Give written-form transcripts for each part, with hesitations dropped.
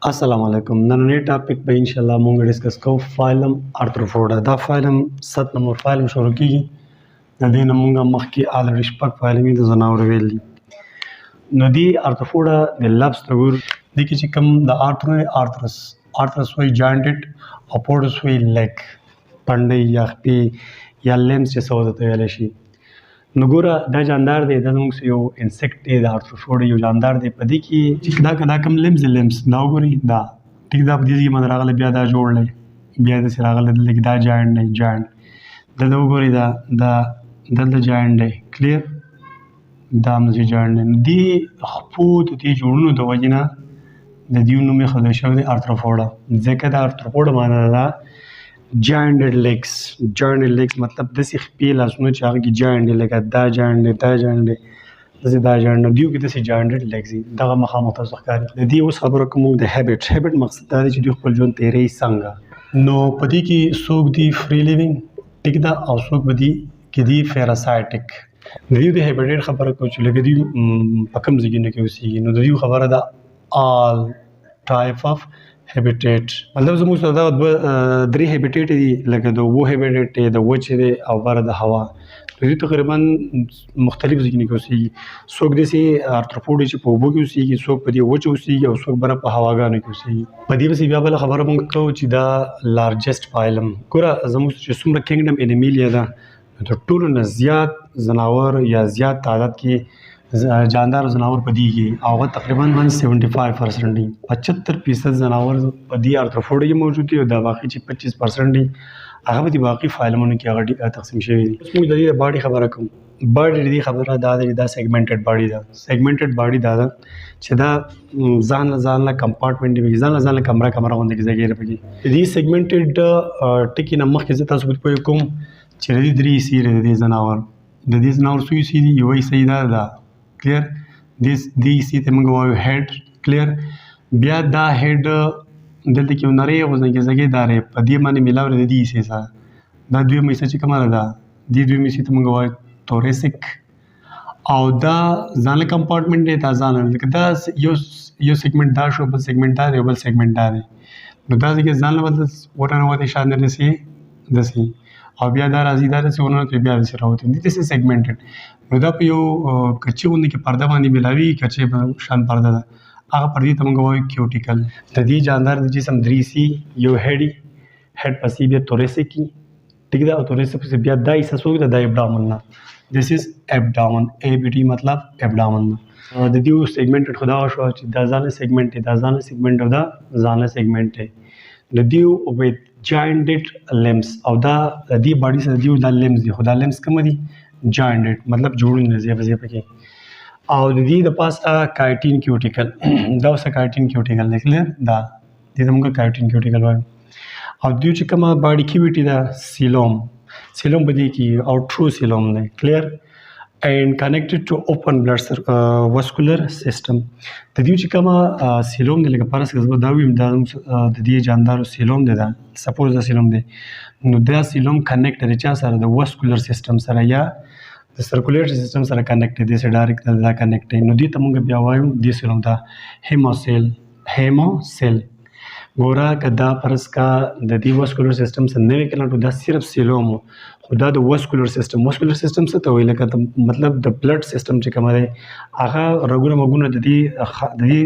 السلام علیکم نننی ټاپک به ان شاء الله مونږ ډیسکس کوو فایلم آرثروپوډا. دا فایلم 7 نمبر فایلم شروع کیږي. د دې نه مونږه مخکې الریډي شپږ فایلمې د ځناورو ویل دي. نو دی آرثروپوډا د لفظ ته ګورو، دې کې چې کوم د آرثرس وایي جاینټډ او پوډس وایي لیګ، پنډۍ یا خپې یا لیمز چې څه ورته ویلی شي. نو ګوره دا جاندار دی، دا زموږ یو انسیکټ دی، د آرثروپوډا یو جاندار دی. په دې کې چې دا کوم لیمز دا وګورئ، دا ټیک دا په دې کې باندې راغلی، بیا دا جوړ دی، بیا داسې راغلی دلته دا جاینټ دی، جاینټ دلته وګورئ، دا دلته جاینټ دی، کلیر، دا همداسې جاینټ دی. نو دې خپو د دې جوړونو د وجې نه د دې نوم ایښودل شوی دی آرثروپوډا، ځکه د آرثروپوډا معنا ده جاینټډ لیګس. جاینټډ لیګس مطلب داسې خپې لاسونه چې هغه کې جاینټ دی، لکه دا جاینټ دی، دا جاینټ دی، داسې دا جاینټ دی، دیو کې داسې جاینټډ لیګس دي. دغه مخامخ تاسو ښکاري. د دې اوس خبره کوم د هیبټ مقصد دا دی چې دوی خپل ژوند تېروي څنګه. نو په دې کې څوک دي فری لیوینګ، ټیک ده، او څوک به دي کې دي پیراسایټک. د دې د هیبټیټ خبره کوو چې لکه دوی په کوم ځایونو کې اوسېږي. نو د دې خبره ده آل ټایپ اف هیبیټیټ، مطلب زموږ سره دا درې هیبیټیټ دي، لکه د اوبو هیبیټیټ دی، د وچې دی، او بره د هوا. دوی تقریبا مختلف ځایونو کې اوسېږي. څوک داسې آرثروپوډ چې په اوبو کې اوسېږي، څوک په دې وچه اوسېږي، او څوک بره په هواګانو کې اوسېږي. په دې پسې بیا بله خبره مونږ کوو چې دا لارجسټ فایلم. ګوره زموږ چې څومره کینګډم انیمیلیا ده، تر ټولو نه زیات ځناور یا زیات تعداد کې جاندار ځناور په دې کې، او هغه تقریبا 75% دي. 75% ځناور په دې آرثروپوډا کې موجود دي، او دا باقي چې 25% دي هغه په دې باقي فایلمونو کې هغه تقسیم شوي دي. اوس موږ د دې د باډي خبره کوو. باډي د دې خبره دا ده چې دا سیګمنټډ باډي ده. سیګمنټډ باډي دا ده چې دا ځان له کمپارټمنټ دی، ځان له کمره غوندې کې ځای پکې. د دې سیګمنټډ ټکي نه مخکې زه تاسو ته پوه کوم چې د دې درې حصې د دې ځناور څو حصې دي. یو حصه یې دا ده، کلیر، دې حصې ته موږ وایو هیډ، کلیر. بیا دا هیډ دلته کې یو نری غوندې کې ځای دار په دې باندې میلاو د دې حصې سره. دا دویمه حصه چې کومه ده، دې دویمه حصې ته موږ وایو توریسک، او دا ځان له کمپارټمنټ دی، دا ځان لکه دا یو سیګمنټ دا شو، بل سیګمنټ دا دی، بل سیګمنټ دا دی. نو دا ځکه ځان له بدل ورننوتې شان داسې، او بیا دا راځي، دا داسې ورننوتې، بیا داسې راوتې، داسې سیګمنټډ. نو دا په یو کچې غوندې کې پرده باندې میلاوي، کچې شان پرده ده، هغه پردې ته موږ وایو کیوټیکل. د دې جاندار د جسم درې حصې، یو هیډ پسې بیا توریسک، ټیک ده، او توریسک پسې بیا دا حصه څوک ده، دا ایبډامن ده. دس از ایبډامن، ای بی ټي مطلب ایبډامن ده. د دې سیګمنټډ خو دغه شوه چې دا ځانله سیګمنټ دی، دا ځانله سیګمنټ او دا ځانله سیګمنټ دی. د دې ویت جاینټډ لیمز، او دا د دې باډي سره د دې دا لیمز دي، خو دا لیمز کومه دي؟ جاینټډ، مطلب جوړونه ځای په ځای پکې. او د دې د پاسه کایټین کیوټیکل، دا اوس کایټین کیوټیکل دی، کلیر، دا دې ته موږ کایټین کیوټیکل وایو. او دوی چې کومه باډي کیویټي ده، سیلوم په دې کې، او ټرو سیلوم دی، کلیر، and connected to open blood vascular system. د دې چې کومه سیلوم دی، لکه فرض کړه دا ویم دا د دې جاندارو سیلوم دی، دا سپوز دا سیلوم دی. نو دا سیلوم کنیکټ دی چا سره؟ د واسکولر سیستم سره یا د سرکولیټري سیستم سره کنیکټ دی، دې سره ډایرکټ دا کنیکټ دی. نو دې ته موږ بیا وایو دې سیلوم ته هیموسیل. ګوره که دا فرض کا د دې واسکولر سیستم سره نه وي کنه، نو دا صرف سیلوم، خو دا د واسکولر سیستم څه ته وایي؟ لکه مطلب د بلډ سیستم چې کومه دی، هغه رګونه مګونه د دې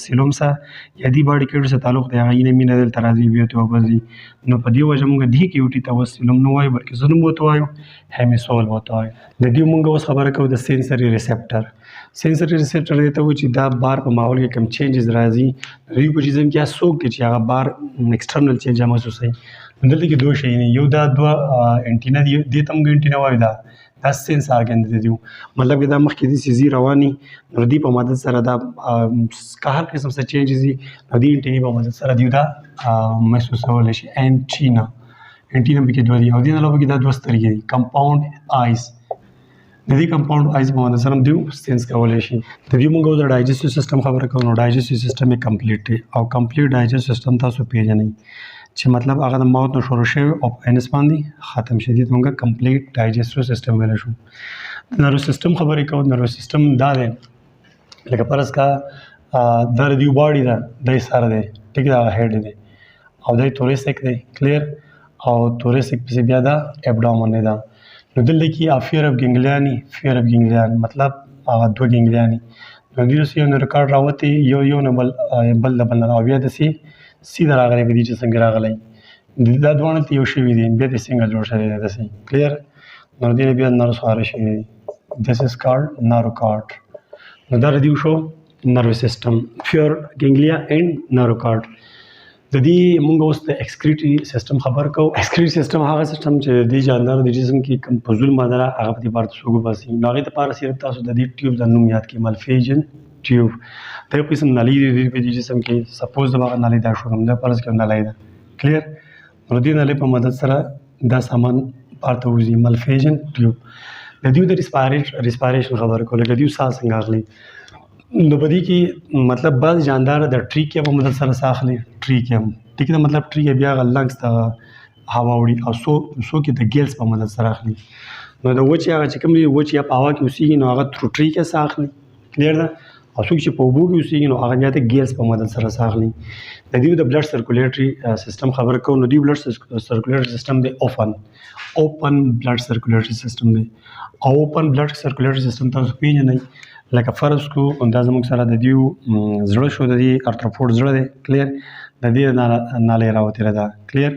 سیلوم سره یا دې باډي کیوټ سره تعلق دی، هغه یې مینه دلته راځي، بیا ته واپس ځي. نو په دې وجه موږ دې کیوټي ته اوس سیلوم نه وایو، بلکې څه نوم ورته وایو؟ هیمیسول ورته وایو. د دې موږ اوس خبره کوو د سینسري ریسپټر. سینسري ریسپټر دې ته وایي چې دا بار په ماحول کې کوم چینجز راځي، دوی په جسم کې څوک دی چې هغه بار ایکسټرنل چینج محسوسوي. نو دلته کې دوه شی دي، یو دا دوه انټینا دي، دې ته موږ انټینا وایو، دا سینس آرګن دی. مطلب دا مخکې دې سیزي رواني، نو دې په مدد سره دا که هر قسم څه چینجز دي، نو دې انټینې په مدد سره دوی دا محسوسولی شي. انټینا پکې دوه دي، او دې نه علاوه پکې دا دوه سترګې دي، کمپاوند آیز. د دې کمپاوند آیز په مدد سره هم دوی سینس کولی شي. د دې موږ اوس د ډایجسټیو سیستم خبره کوو. نو ډایجسټیو سیستم یې کمپلیټ دی، او کمپلیټ ډایجسټ سیستم تاسو پیژنئ چې مطلب هغه د ماوت نه شروع شوی او په انس باندې ختم شي. دې ته موږ کمپلیټ ډایجسټیو سیستم ویلی شو. د نروس سیستم خبرې کوو. نروس سیستم دا دی لکه فرض کا دا د دیو باډي ده، دی سر دی، ټیک ده، هغه هیډ دی، او دی توریسک دی، کلیر، او توریسک پسې بیا دا ابډامن دی. دا نو دلته کې افیر اف ګنګلیاني، فیر اف ګنګلیان مطلب هغه دوه ګنګلیاني، نو دوی اوس یو نه ریکارډ راوتې یو نه بل د بل نه، او بیا داسې سیده راغلی په دې جسم کې راغلی، دا دواړه ته یو شوي دي، بیا د سنګل جوړ شوی دی داسې، کلیر. نو دې نه بیا نرو سواره شوي دي، دس از کالډ ناروکارډ. نو دا ردیو شو نرو سیسټم، فیر ګنګلیا اینډ ناروکارډ. د دې موږ اوس د ایکسکریټري سیستم خبر کوو. ایکسکریټري سیستم هغه سیستم چې د جاندارو د جسم کې کوم فضول ماده ده هغه په دې بار څوک باسي، نو هغې دپاره صرف تاسو د دې ټیوب د نوم یاد کړئ، مالفیجن ټیوب. دا یو قسم نلۍ دی په دې جسم کې، سپوز د هغه نلۍ دا شروع ده، فرض کړو نلۍ ده، کلیر. نو دې نلۍ په مدد سره دا سامان بار ته وځي، مالفیجن ټیوب. د دې د ریسپایریشن خبره کوو، لکه دوی ساه څنګه اخلي. نو په دې کې مطلب بعض جاندار د ټریکیا په مدد سره ساه اخلي، ټریکیم، ټیک ده، مطلب ټریکیا بیا هغه لنګس ته هوا وړي، او څوک یې د ګیلز په مدد سره اخلي. نو د وچې هغه چې کوم وچ یا په هوا کې اوسېږي نو هغه تھرو ټریکیا ساه اخلي، کلیر ده، او څوک چې په اوبو کې اوسېږي نو هغه بیا د ګیلز په مدد سره ساه اخلي. د دې د بلډ سرکولیټري سیستم خبره کوو، نو دې بلډ سرکولیټري سیستم دی اوپن بلډ سرکولیټري سیستم دی، او اوپن بلډ سرکولیټري سیستم تاسو پیژنئ، لکه فرض کو دا زموږ سره د دیو زړه شو، د دې ارتروپود زړه دی، کلیر. د دې نالۍ راوتې ده، کلیر.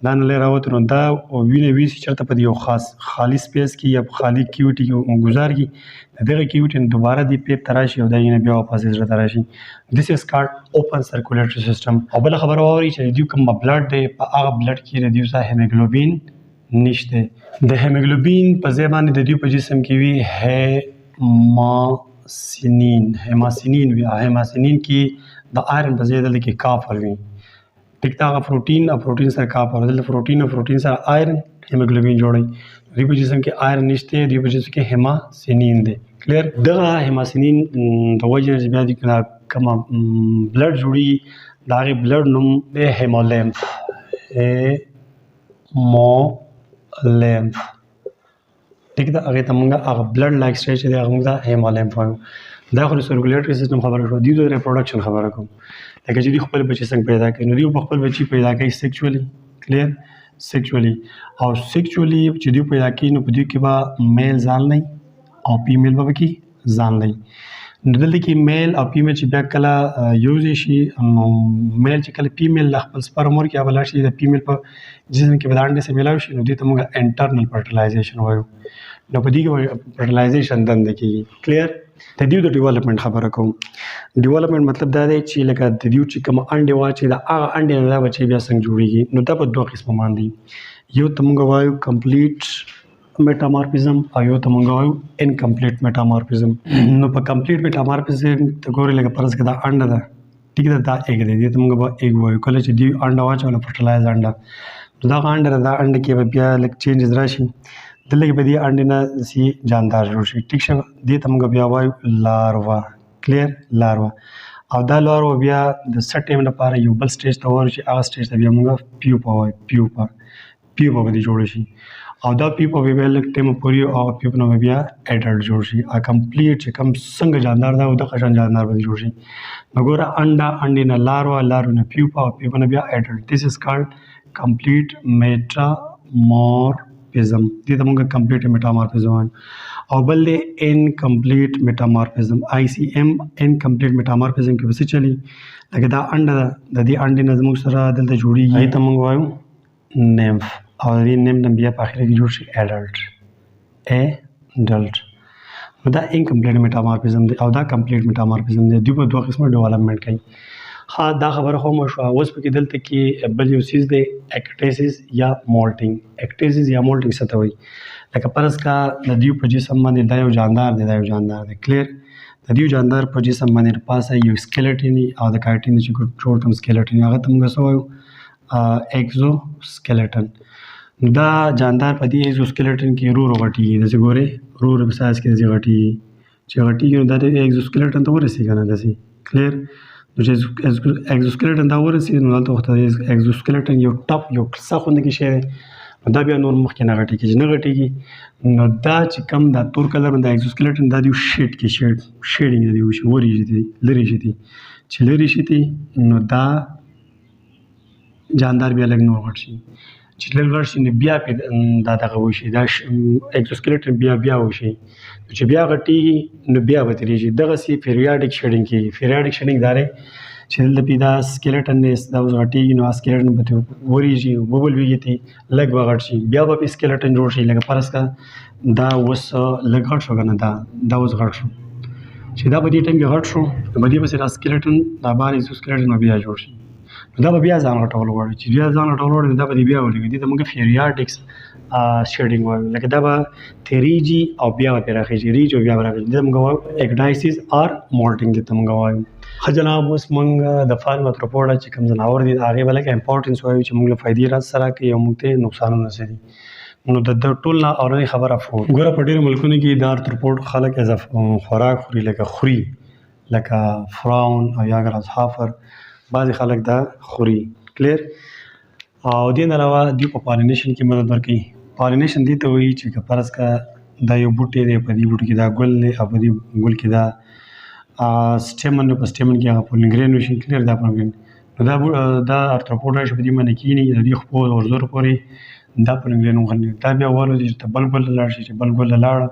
دا نالۍ راوتې نو دا وینه ویسي چېرته په یو خاص خالي سپیس کې یا په خالي کیوټي کې ګزار کړي، د دغه کیوټي نه دوباره دې پیپ ته راشي او دا وینه بیا واپس زړه ته راشي. دس از کالډ اوپن سرکولیټري سیستم. او بله خبره واورئ چې د دیو کوم بلډ دی، په هغه بلډ کې د دیو سره هیموګلوبین نشته. د هیموګلوبین په ځای باندې د دیو په جسم کې وي هیماسینین وي، هیماسینین کې د آیرن په ځای دلته کې کاپر وي، ټیک ده، هغه پروټین او پروټین سره کاپر، دلته پروټین او پروټین سره آیرن هیموګلوبین جوړوي. دوی په جسم کې آیرن نشته، دوی په جسم کې هیماسینین دی، کلیر. دغه هیماسینین د وجې نه چې بیا دوی کومه بلډ جوړېږي د هغې بلډ نوم دی هیمولیمف، هیمولیمف، ټیک ده. هغې ته موږ هغه بلډ لایک سټیج چې دی هغه موږ ته هیمولیمف وایو. دا خو د سرکولیټري سیستم خبره شوه. دوی د ریپروډکشن خبره کوم، لکه چې دوی خپل بچي څنګه پیدا کوي. نو دوی په خپل بچي پیدا کوي سیکچولی، کلیر، سیکچولی. او سیکچولی چې دوی پیدا کوي نو په دوی کې به میل ځان لري او فیمیل به پکې ځان لري. نو دلته کې میل او فیمیل چې بیا کله یو ځای شي، نو میل چې کله فیمیل له خپل سپرم ورکړي هغه به لاړ شي د فیمیل په جسم کې به د انډې سره میلاو شي، نو دې ته موږ انټرنل فرټیلایزیشن وایو. نو په دې کې فرټیلایزیشن دنده کېږي، کلیر. د دیو د ډیولپمنټ خبره کوم. ډیولپمنټ مطلب دا دی چې لکه د دیو چې کوم انډې واچي د هغه انډې نه دا بچی بیا څنګه جوړېږي. نو دا په دوه قسمه باندې، یو ته موږ وایو کمپلیټ میټامورفیزم او یو ته موږ وایو انکمپلیټ میټامورفیزم. نو په کمپلیټ میټامورفیزم ته ګورئ، لکه فرض کړه دا انډه ده، ټیک ده، دا ایګ دی، دې ته موږ به ایګ وایو. کله چې دوی انډه واچوله فرټیلایز انډه، نو دغه انډه ده، دا انډه کې به بیا لږ چینجز راشي، دلته کې به دې انډې نه داسې جاندار جوړ شي، ټیک شوه. دې ته موږ بیا وایو لاروا، کلیر، لاروا. او دا لاروا بیا د څه ټایم لپاره یو بل سټیج ته ورشي، هغه سټیج ته بیا موږ پیوپا وایو، پیوپا به دې جوړ شي. او دا پیوپا به بیا لږ ټایم پورې او پیوپا نه بیا اډلټ جوړ شي. کمپلیټ چې کوم څنګه جاندار ده او دغه شان جاندار به جوړ شي. نو ګوره انډې نه لاروا، لاروا نه پیوپا او پیوپا نه بیا اډلټ. دس از کالډ کمپلیټ میټامورفیزم. دې ته موږ کمپلیټ میټامورفیزم وایو. او بل دی انکمپلیټ میټامورفیزم، ICM، انکمپلیټ میټامورفیزم کې به څه چلي، لکه دا انډه ده، د دې انډې نه زموږ سره دلته جوړېږي، هغې ته موږ وایو نیمف، او د دې نیمف نه بیا په آخر کې جوړ شي اډلټ. نو دا انکمپلیټ میټامورفیزم دی او دا کمپلیټ میټامورفیزم دی. دوی په دوه قسمه ډیولپمنټ کوي. ها دا خبره خو مو شوه. اوس پکې دلته کې بل یو څیز دی اکټیسز یا مولټینګ. اکټیسز یا مولټینګ څه ته وایي، لکه فرض کا د دیو په جسم باندې دا یو جاندار دی، دا یو جاندار دی، کلیر. د دیو جاندار په جسم باندې پاسه یو سکیلټن او د کارټین چې جوړ کوم سکیلټن، هغه ته موږ څه وایو، ایکزوسکیلټن. نو دا جاندار په دې ایکزوسکیلټن کې ورو غټېږي، داسې ګورئ ورو په سایز کې داسې غټېږي، چې غټېږي نو دا د ایکزوسکیلټن ته ورسېږي که نه، داسې، کلیر. نو چې ایکزوسکیلټن ته ورسېږي نو دلته ورته ایکزوسکیلټن یو ټپ، یو کلسه غوندې کې شی دی، دا بیا نور مخکې نه غټېږي. چې نه غټېږي نو دا چې کم دا تور کلر دا ایکزوسکلیټن دا د شیډ کې شیډینګ د دې وشي ورې دي لرې شي دي چې لرې شي دي نو دا جاندار بیا لږ نور غټ شي. چې لږ غټ شي نو بیا پې دا دغه وشي دا ایکزوسکلیټن بیا وشي. چې بیا غټېږي نو بیا به تېرېږي. دغسې پیریاډیک شیډینګ کېږي. پیریاډیک شیډینګ دا دی چې دلته پې دا سکلیټن دی دا اوس غټېږي نو سکلیټن به ترې ورېږي وبلوېږي ترې لږ به غټ شي بیا به پې سکلیټن جوړ شي. لکه فرض کړه دا اوس لږ غټ شو که نه دا اوس غټ شو چې دا په دې ټایم کې غټ شو نو په دې پسې دا سکلیټن دا بار ایکزوسکلیټن به بیا جوړ شي. نو دا به بیا ځان غټول غواړي. چې بیا ځان غټول غواړي دا به دې بیا ولګي. دې ته موږ پیریاډیکس شیډینګ وایو. لکه دا به تېرېږي او بیا به پرې راخېږي ریږي او بیا به راخېږي. دې ته موږ وایو اګنایسیس اور مولټینګ دې ته موږ وایو. ښه جناب اوس موږ د فایلم آرثروپوډا چې کوم ځناور دي د هغې به لږ امپورټنس وایو چې موږ له فایدې راسره کوي او موږ ته نقصانونه څه دي. نو د ټول نه اورنۍ خبره فوډ ګوره په ډېرو ملکونو کې د آرثروپوډ خلک ایز خوراک خوري لکه خوري لکه فراون او یا اگر هافر بعضې خلک دا خوري کلیر. او دې نه علاوه دوی په پالینیشن کې مدد ورکوي. پالینیشن دې ته وایي چې که فرض کړه دا یو بوټی دی په دې بوټي کې دا ګل دی او په دې ګل کې دا سټیمن دی په سټیمن کې هغه پولینګرین وشي کلیر دا پولینګرین نو دا آرثروپوډ راشي په دې باندې کښېني د دې خپو او زورو پورې دا پولینګرین وغورځي. دا بیا والوځي چې ته بل ګل ته لاړ شي چې بل ګل ته لاړه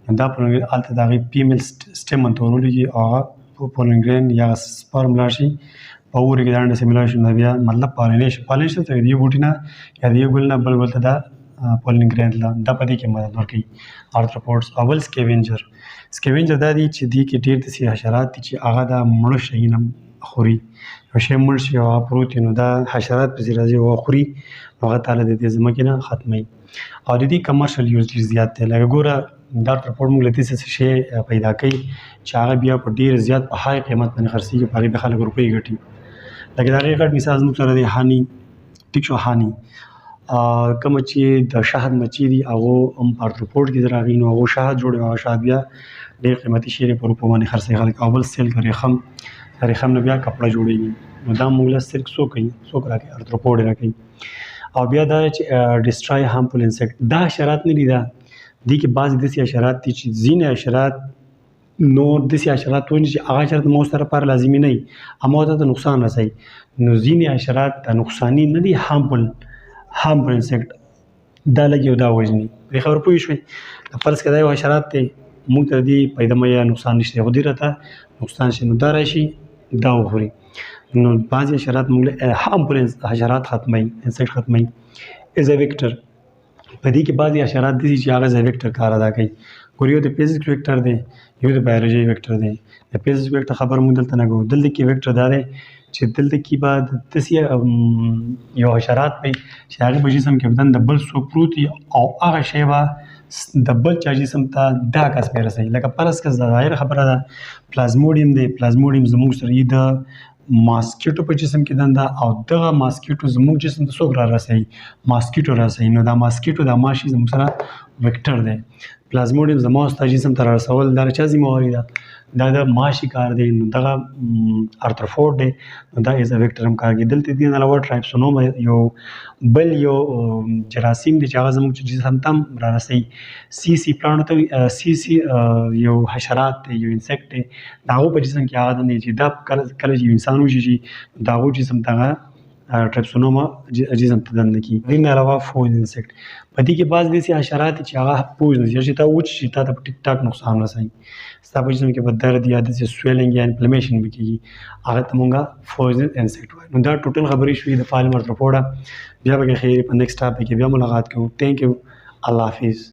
نو دا پولینګرین هلته د هغې فیمیل سټیمن ته ورولېږي او هغه پولینګرین یا سپرم لاړ شي په اورې کې دا انډه سیمیلار شي نو بیا مطلب پالینیشن ته د دې بوټي نه یا د یو ګل نه بل ګل ته دا پولینګرین دا په دې کې مدد ورکوي آرثروپوډس. اول سکیوینجر دا دی چې دې کې ډېر داسې حشرات دي چې هغه دا مړه شیونه خوري. یو شی مړ شي او هغه پروت وي نو دا حشرات پسې راځي او هغه خوري نو هغه تعالی د دې ځمکې نه ختموي. او د دې کمرشل یوز ډېر زیات دی. لکه ګوره دا آرثروپوډ موږ له دې څه شی پیدا کوي چې هغه بیا په ډېر زیات په های قیمت باندې خرڅېږي په هغې بیا خلک روپۍ ګټي. لکه د هغې غټ مثال زموږ سره دی هاني ټیک شو هاني کومه چې د شهد مچۍ دي هغو هم په آرثروپوډ کې راغلي نو هغو شهد جوړوي او هغه شهد بیا ډېر قیمتي شی دی په روپو باندې خرڅوي خلک. او بل سیل ریخم د ریخم نه بیا کپړه جوړېږي نو دا موږ له سلک څوک کوي څوک راکوي آرثروپوډ راکوي. او بیا دا چې ډسټرای هارمفul انسیکټ دا حشرات نه دي. دا دې کې بعضې داسې حشرات دي چې ځینې حشرات نور داسې حشرات ونیسي چې هغه حشرات مو سره لپاره لازمي نه وي اما ورته نقصان رسوي. نو ځینې حشرات د نقصاني نه دي هارمفul انسیکټ دا لږ یو دا وژني. پرې خبره پوه شوئ. فرض کړه دا یو حشرات دی موږ ته د دې پیدامه یا نقصان نشته خو دې راته نقصان شي نو دا راشي دا وخوري. نو بعضې حشرات موږ له هارمفul حشرات ختموي انسیکټ ختموي. ایز ا ویکټر په دې کې بعضې حشرات دي چې هغه ایز ا ویکټر کار ادا کوي. ګور یو د فزیکس ویکټر دی یو د بایولوژي ویکټر دی. د فزیکس ویکټر خبر موږ دلته نه کوو. دلته کې ویکټر دا دی چې دلته کې به داسې یو حشرات وي چې هغې په جسم کې بدن د بل څوک پروت وي او هغه شی به د بل چا جسم ته دا کس پې رسوي. لکه فرض کړه ظاهره خبره ده پلازموډیم دی. پلازموډیم زموږ سره د ماسکیټو په جسم کې دنده او دغه ماسکیټو زموږ جسم ته څوک را رسوي ماسکیټو را رسوي. نو دا ماسکیټو دا ماشي زموږ سره ویکټر دی. پلازموډیم زما او ستا جسم ته را رسول دا چا ذمهواري ده دا د ماشي کار دی. نو دغه آرثروپوډ دی نو دا ایز ا ویکټر هم کار کوي. دلته دې نه علاوه ټرایپسونوما یو بل یو جراثیم دی چې هغه زموږ جسم ته هم را رسوي. سی پلانټو ته سی یو حشرات دی یو انسیکټ دی د هغو په جسم کې هغه دنده چې دا کله چې یو انسان وشي چې د هغو جسم ته هغه ټرایپسونوما جسم ته دنده کوي. دې نه علاوه فوز انسیکټ په دې کې بعض داسې حشرات چې هغه پوز نه چې تا وچ شي تا ته په ټیک ټاک نقصان رسوي. ستا په جسم کې به درد یا داسې سویلنګ یا انفلمیشن به کېږي هغه ته مونږ فوز انسیکټ وایو. نو دا ټوټل خبرې شوې د فایلم آرثروپوډا. بیا به خیر په نیکسټ ټاپک کې بیا ملاقات کوو. تھینک یو. الله حافظ.